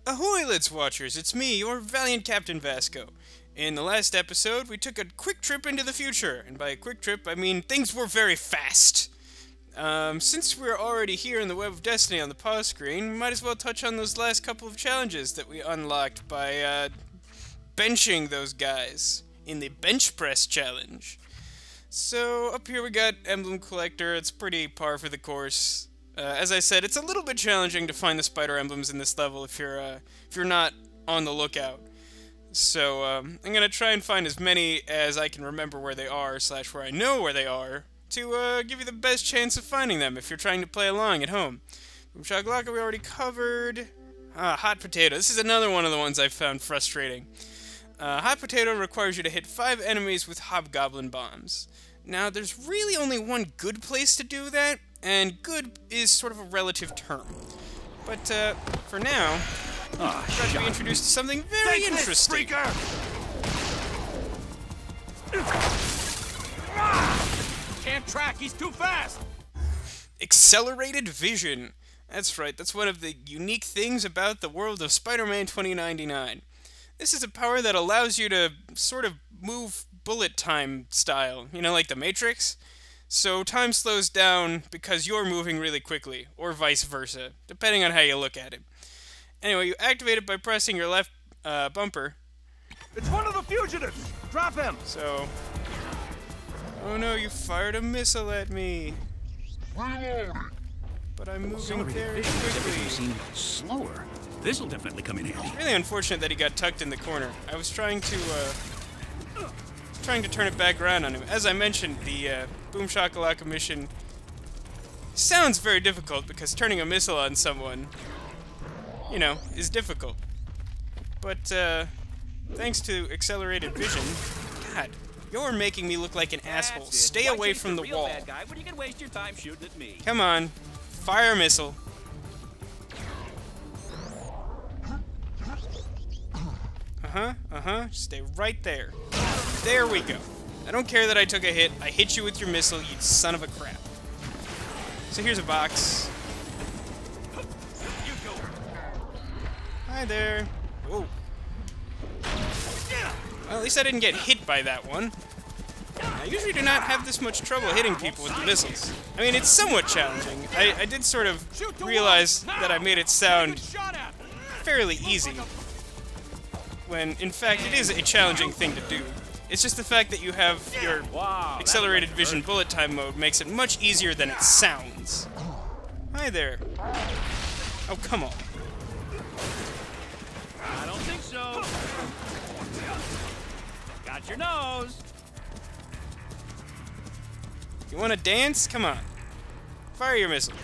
Ahoy, Let's Watchers! It's me, your valiant Captain Vasco. In the last episode, we took a quick trip into the future, and by a quick trip, I mean things were very fast. Since we're already here in the Web of Destiny on the pause screen, we might as well touch on those last couple of challenges that we unlocked by, benching those guys in the bench press challenge. So, up here we got Emblem Collector. It's pretty par for the course. As I said, it's a little bit challenging to find the spider emblems in this level if you're not on the lookout. So I'm gonna try and find as many as I can remember where they are, / where I know where they are, to give you the best chance of finding them if you're trying to play along at home. Punchout we already covered. Hot potato. This is another one of the ones I found frustrating. Hot potato requires you to hit 5 enemies with Hobgoblin bombs. Now, there's really only one good place to do that, and good is sort of a relative term. But, for now, we're about to be introduced to something very interesting. Can't track, he's too fast! Accelerated vision. That's right, that's one of the unique things about the world of Spider-Man 2099. This is a power that allows you to sort of move bullet time style, you know, like the Matrix? So time slows down because you're moving really quickly, or vice versa, depending on how you look at it. Anyway, you activate it by pressing your left bumper. It's one of the fugitives! Drop him! So... Oh no, you fired a missile at me! But I'm moving very quickly. Seem slower. This'll definitely come in handy. It's really unfortunate that he got tucked in the corner. I was trying to turn it back around on him. As I mentioned, the Boom Shakalaka mission sounds very difficult because turning a missile on someone, you know, is difficult. But thanks to accelerated vision, God, you're making me look like an asshole. Stay away from the wall. When you can waste your time shooting at me. Come on, fire a missile. Stay right there. There we go. I don't care that I took a hit. I hit you with your missile, you son of a crap. So here's a box. Hi there. Whoa. Well, at least I didn't get hit by that one. I usually do not have this much trouble hitting people with the missiles. I mean, it's somewhat challenging. I did sort of realize that I made it sound fairly easy, when in fact it is a challenging thing to do. It's just the fact that you have your accelerated vision bullet time mode makes it much easier than it sounds. Hi there. Oh, come on. I don't think so. Got your nose. You wanna dance? Come on. Fire your missile.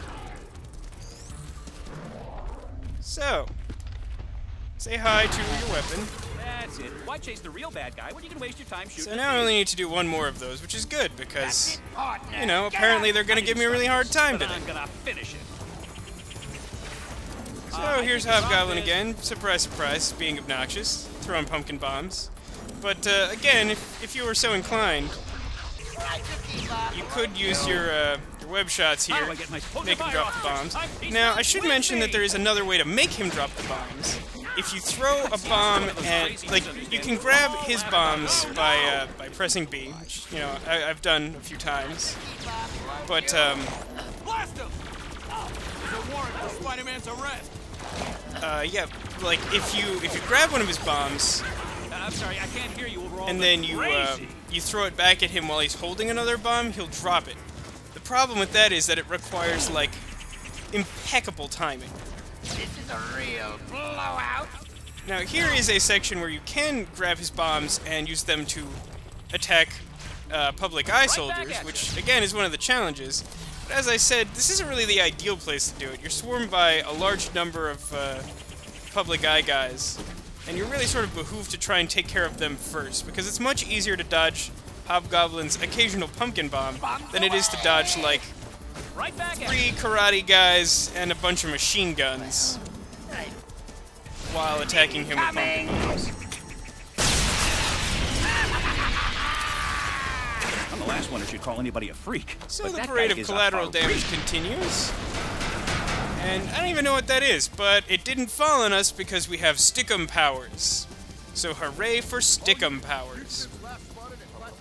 So, say hi to your weapon. That's it. Why chase the real bad guy when you can waste your time shooting? So now I only need to do one more of those, which is good because, you know, apparently they're gonna give me a really hard time today. I'm gonna finish it. So here's Hobgoblin again. Surprise, surprise, being obnoxious, throwing pumpkin bombs. But again, if you were so inclined, you could use your web shots here, make him drop the bombs. Now, I should mention that there is another way to make him drop the bombs. If you throw a bomb at, like, you can grab his bombs by pressing B, which, you know, I've done a few times. But, Blast him! There's a warrant for Spider-Man's arrest. yeah, like, if you grab one of his bombs, I'm sorry, I can't hear you. and then you throw it back at him while he's holding another bomb, he'll drop it. The problem with that is that it requires, like, impeccable timing. This is a real blowout. Now, here is a section where you can grab his bombs and use them to attack public eye soldiers, which, again, is one of the challenges. But as I said, this isn't really the ideal place to do it. You're swarmed by a large number of public eye guys, and you're really sort of behooved to try and take care of them first, because it's much easier to dodge Hobgoblin's occasional pumpkin bomb than it is to dodge, like, 3 karate guys and a bunch of machine guns while attacking him with pumpkin bombs. I'm the last one who should call anybody a freak. So the parade of collateral damage continues. And I don't even know what that is, but it didn't fall on us because we have stickum powers. So hooray for stickum powers.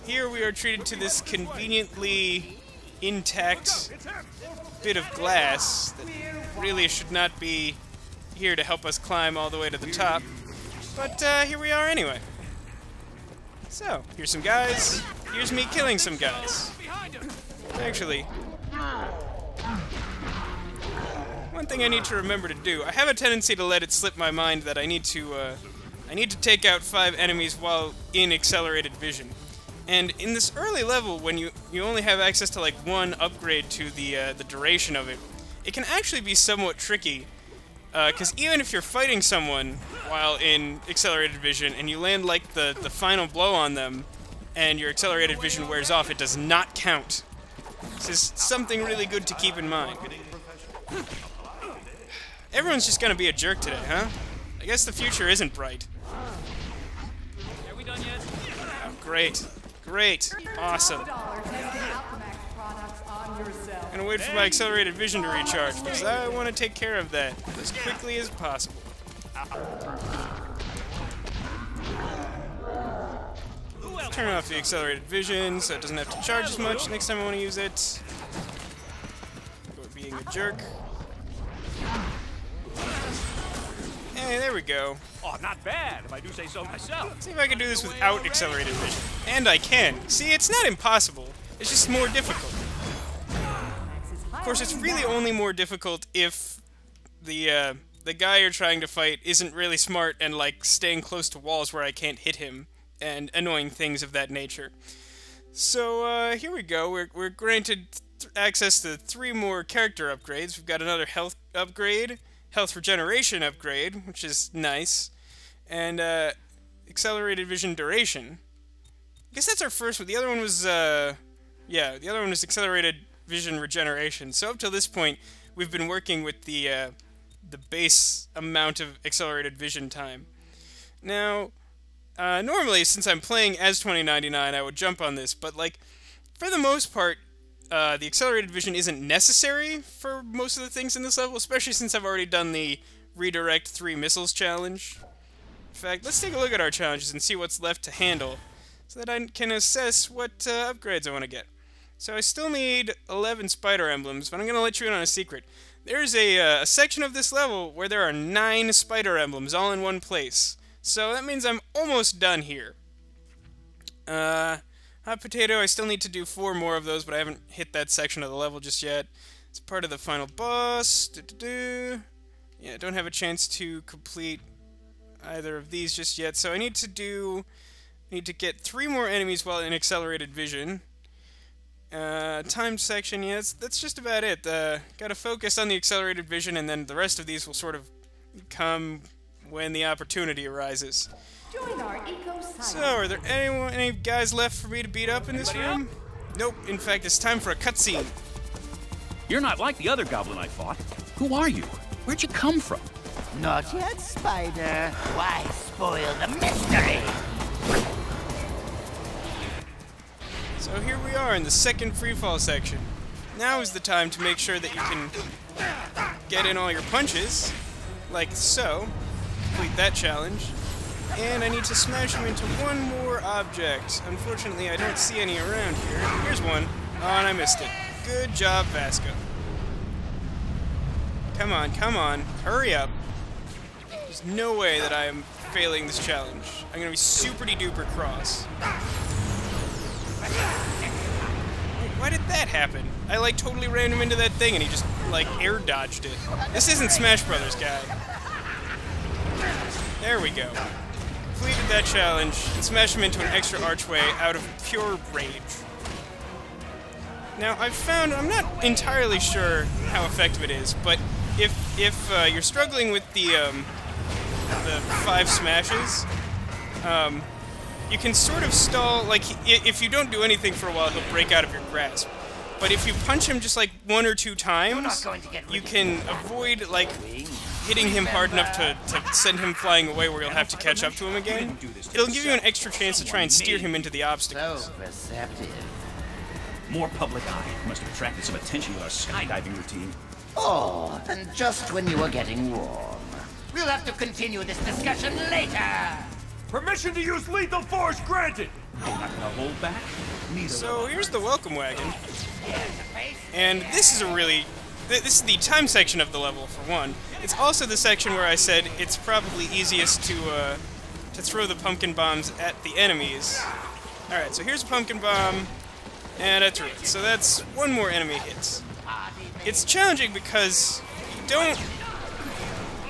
Here we are treated to this conveniently intact bit of glass that really should not be here to help us climb all the way to the top. But here we are anyway. So, here's some guys. Here's me killing some guys. Actually, one thing I need to remember to do, I have a tendency to let it slip my mind that I need to take out 5 enemies while in accelerated vision. And in this early level, when you only have access to like 1 upgrade to the duration of it, it can actually be somewhat tricky. Because even if you're fighting someone while in accelerated vision and you land like the final blow on them and your accelerated vision wears off, it does not count. This is something really good to keep in mind. Everyone's just gonna be a jerk today, huh? I guess the future isn't bright. Are we done yet? Oh, great. Great. Awesome. I'm gonna wait for my accelerated vision to recharge, because I want to take care of that as quickly as possible. Turn off the accelerated vision so it doesn't have to charge as much next time I want to use it. Quit being a jerk. Hey, there we go. Oh, not bad, if I do say so myself. Let's see if I can do this without accelerated vision. And I can. See, it's not impossible. It's just more difficult. Of course, it's really only more difficult if the guy you're trying to fight isn't really smart and, like, staying close to walls where I can't hit him, and annoying things of that nature. So, here we go. We're granted access to 3 more character upgrades. We've got another health upgrade, health regeneration upgrade, which is nice, and accelerated vision duration. I guess that's our first one. The other one was, yeah, the other one was accelerated vision regeneration. So up till this point, we've been working with the base amount of accelerated vision time. Now, normally, since I'm playing as 2099, I would jump on this, but, like, for the most part, the accelerated vision isn't necessary for most of the things in this level, especially since I've already done the redirect 3 missiles challenge. In fact, let's take a look at our challenges and see what's left to handle, so that I can assess what upgrades I want to get. So I still need 11 spider emblems, but I'm going to let you in on a secret. There's a section of this level where there are 9 spider emblems all in one place. So that means I'm almost done here. Hot potato, I still need to do 4 more of those, but I haven't hit that section of the level just yet. It's part of the final boss. Yeah, I don't have a chance to complete either of these just yet, so I need to get 3 more enemies while in accelerated vision. Time section, yeah, that's just about it. Gotta focus on the accelerated vision, and then the rest of these will sort of come when the opportunity arises. Join our So, are there any guys left for me to beat up in this room? Nope. In fact, it's time for a cutscene. You're not like the other goblin I fought. Who are you? Where'd you come from? Not yet, Spider. Why spoil the mystery? So here we are in the second freefall section. Now is the time to make sure that you can get in all your punches, like so. Complete that challenge. And I need to smash him into one more object. Unfortunately, I don't see any around here. Here's one. Oh, and I missed it. Good job, Vasco. Come on, come on. Hurry up. There's no way that I am failing this challenge. I'm gonna be super-de-duper cross. Wait, why did that happen? I, like, totally ran him into that thing and he just, like, air dodged it. This isn't Smash Brothers, guy. There we go. Completed that challenge and smashed him into an extra archway out of pure rage. Now, I've found, I'm not entirely sure how effective it is, but if you're struggling with the 5 smashes, you can sort of stall, like, if you don't do anything for a while, he'll break out of your grasp. But if you punch him just, like, 1 or 2 times, you can avoid, like, hitting him hard enough to send him flying away where you'll have to catch up to him again. It'll give you an extra chance to try and steer him into the obstacles. So perceptive. More public eye. Must have attracted some attention with our skydiving routine. Oh, and just when you were getting warm. We'll have to continue this discussion later. Permission to use lethal force granted! Not gonna hold back? Neither. So here's the welcome wagon. And this is a really... This is the time section of the level, for one. It's also the section where I said it's probably easiest to throw the pumpkin bombs at the enemies. Alright, so here's a pumpkin bomb, and I threw it. So that's one more enemy hit. It's challenging because you don't...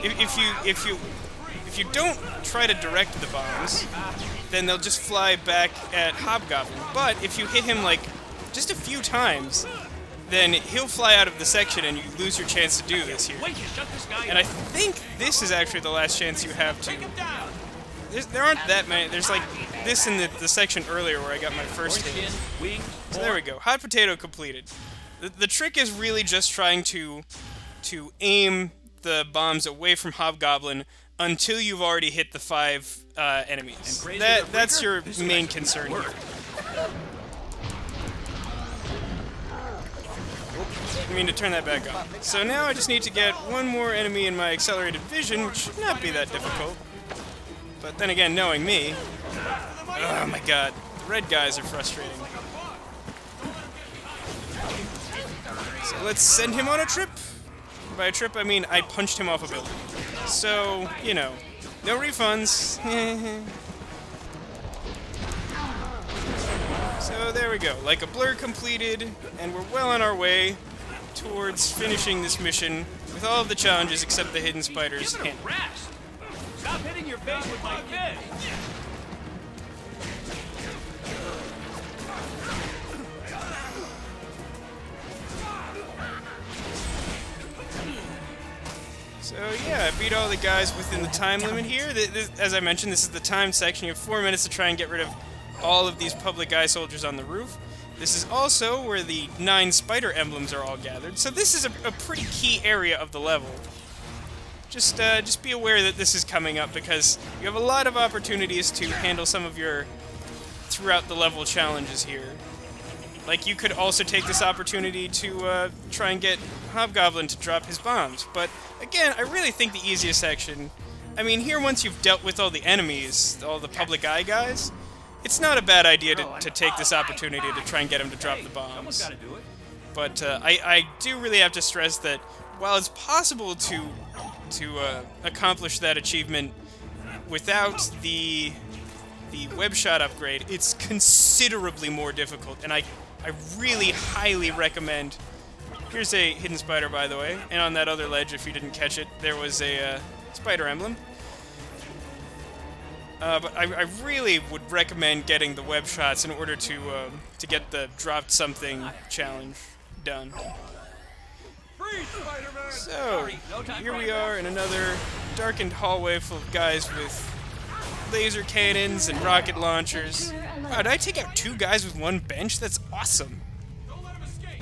If you don't try to direct the bombs, then they'll just fly back at Hobgoblin. But if you hit him, like, just a few times, then he'll fly out of the section and you lose your chance to do this here. And I think this is actually the last chance you have to... There aren't that many. There's like this in the section earlier where I got my first hit. So there we go. Hot potato completed. The trick is really just trying to aim the bombs away from Hobgoblin until you've already hit the 5 enemies. That's your main concern here. I mean to turn that back on. So now I just need to get one more enemy in my accelerated vision, which should not be that difficult. But then again, knowing me... Oh my god, the red guys are frustrating. So let's send him on a trip. By a trip, I mean I punched him off a building. So, you know, no refunds. So there we go. Like a blur completed, and we're well on our way towards finishing this mission with all of the challenges except the hidden spiders. Stop hitting your face with my fist! So yeah, I beat all the guys within the time limit here. As I mentioned, this is the time section. You have 4 minutes to try and get rid of all of these public eye soldiers on the roof. This is also where the 9 spider emblems are all gathered. So this is a pretty key area of the level. Just be aware that this is coming up because you have a lot of opportunities to handle some of your throughout the level challenges here. Like, you could also take this opportunity to try and get Hobgoblin to drop his bombs. But, again, I really think the easiest section... I mean, here, once you've dealt with all the enemies, all the public eye guys, it's not a bad idea to take this opportunity to try and get him to drop the bombs. But I do really have to stress that while it's possible to accomplish that achievement without the web shot upgrade, it's considerably more difficult, and I really highly recommend... Here's a hidden spider, by the way, and on that other ledge, if you didn't catch it, there was a spider emblem. But I really would recommend getting the web shots in order to get the dropped something challenge done. So, here we are in another darkened hallway full of guys with laser cannons and rocket launchers. Wow, did I take out 2 guys with 1 bench? That's awesome.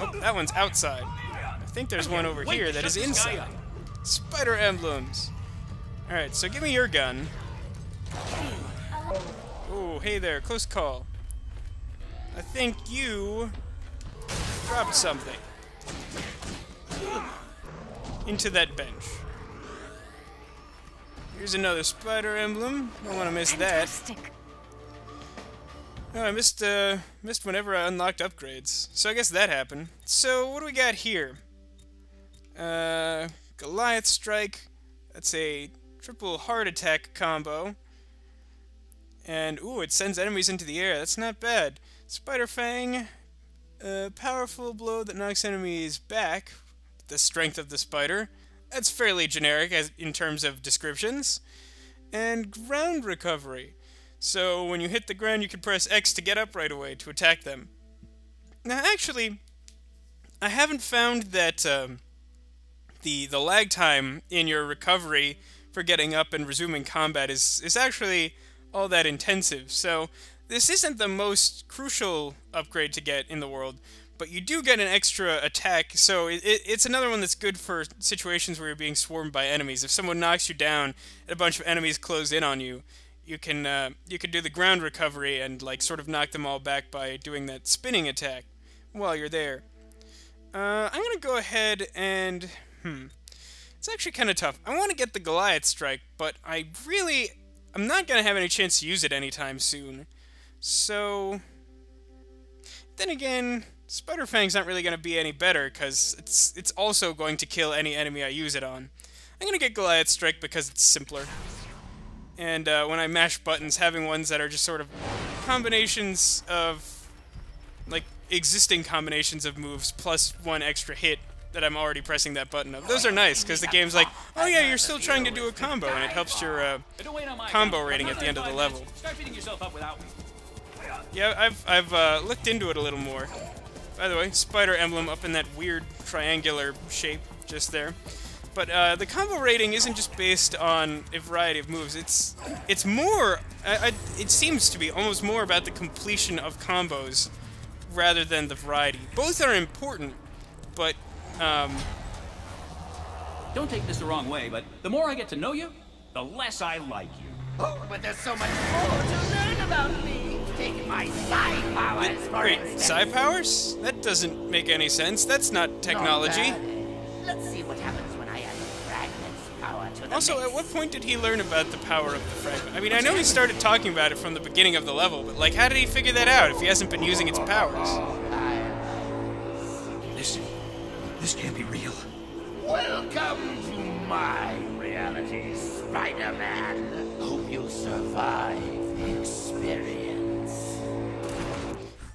Oh, that one's outside. I think there's one over here that is inside. Spider emblems. Alright, so give me your gun. Oh, hey there, close call. I think you dropped something into that bench. Here's another spider emblem. Don't want to miss that. Oh, I missed whenever I unlocked upgrades. So I guess that happened. So what do we got here? Goliath Strike. That's a triple heart attack combo. And ooh, it sends enemies into the air. That's not bad. Spider Fang. Powerful blow that knocks enemies back. The strength of the spider. That's fairly generic in terms of descriptions. And ground recovery. So when you hit the ground, you can press X to get up right away to attack them. Now, actually, I haven't found that the lag time in your recovery for getting up and resuming combat is actually all that intensive. So this isn't the most crucial upgrade to get in the world, but you do get an extra attack, so it's another one that's good for situations where you're being swarmed by enemies. If someone knocks you down and a bunch of enemies close in on you, you can do the ground recovery and like sort of knock them all back by doing that spinning attack while you're there. I'm gonna go ahead and It's actually kind of tough. I want to get the Goliath Strike, but I'm not going to have any chance to use it anytime soon. So, then again, Spider Fang's not really going to be any better, because it's also going to kill any enemy I use it on. I'm going to get Goliath Strike because it's simpler. And when I mash buttons, having ones that are just sort of combinations of, like, existing combinations of moves plus one extra hit that I'm already pressing that button of. Those are nice, because the game's like, oh yeah, you're still trying to do a combo, and it helps your combo rating at the end of the level. Start beating yourself up without me. Yeah, I've looked into it a little more. By the way, spider emblem up in that weird triangular shape just there. But the combo rating isn't just based on a variety of moves. It's more. It seems to be almost more about the completion of combos rather than the variety. Both are important, but Don't take this the wrong way, but the more I get to know you, the less I like you. Oh, but there's so much more to learn about me. Take my psi powers, for wait, instance. psi powers? That doesn't make any sense. That's not technology. Not bad. Let's see what happens when I add the fragment's power to the Also, mix. at what point did he learn about the power of the fragment? I mean, I know he started talking about it from the beginning of the level, but, like, how did he figure that out if he hasn't been using its powers? This can't be real. Welcome to my reality, Spider-Man. Hope you survive the experience.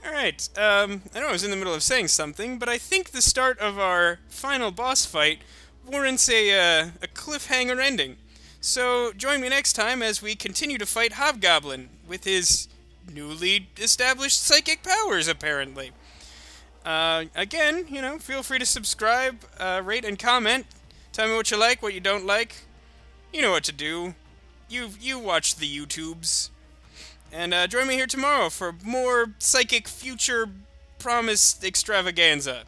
Alright, I know I was in the middle of saying something, but I think the start of our final boss fight warrants a cliffhanger ending. So, join me next time as we continue to fight Hobgoblin, with his newly established psychic powers, apparently. Again, you know, feel free to subscribe, rate, and comment. Tell me what you like, what you don't like. You know what to do. You watch the YouTubes. And join me here tomorrow for more psychic future promised extravaganza.